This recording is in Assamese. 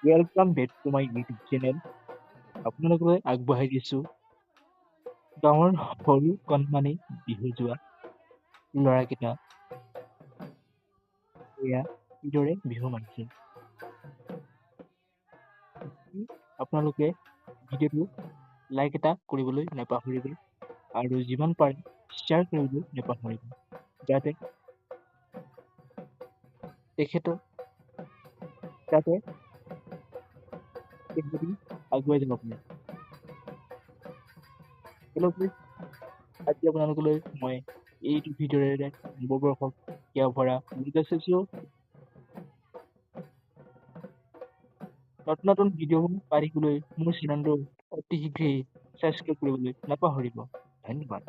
Welcome back to my YouTube channel. আপোনালোকলৈ আগবঢ়াই দিছোঁ গাঁৱৰ সৰু কণমানি বিহু যোৱা ল'ৰাকেইটা এয়া কিদৰে বিহু মাৰিছে। আপোনালোকে ভিডিঅ'টো লাইক এটা কৰিবলৈ নাপাহৰিব আৰু যিমান পাৰে শ্বেয়াৰ কৰিবলৈ নাপাহৰিব যাতে তেখেতৰ যাতে তেখেতে আগুৱাই যাব পাৰে। আজি আপোনালোকলৈ মই এইটো ভিডিঅ'ৰে নৱবৰ্ষক সেৱা ভৰা বুজাইছোঁ। নতুন নতুন ভিডিঅ'বোৰ পাই থাকিবলৈ মোৰ চেনেলটো অতি শীঘ্ৰেই ছাবস্ক্ৰাইব কৰিবলৈ নাপাহৰিব। ধন্যবাদ।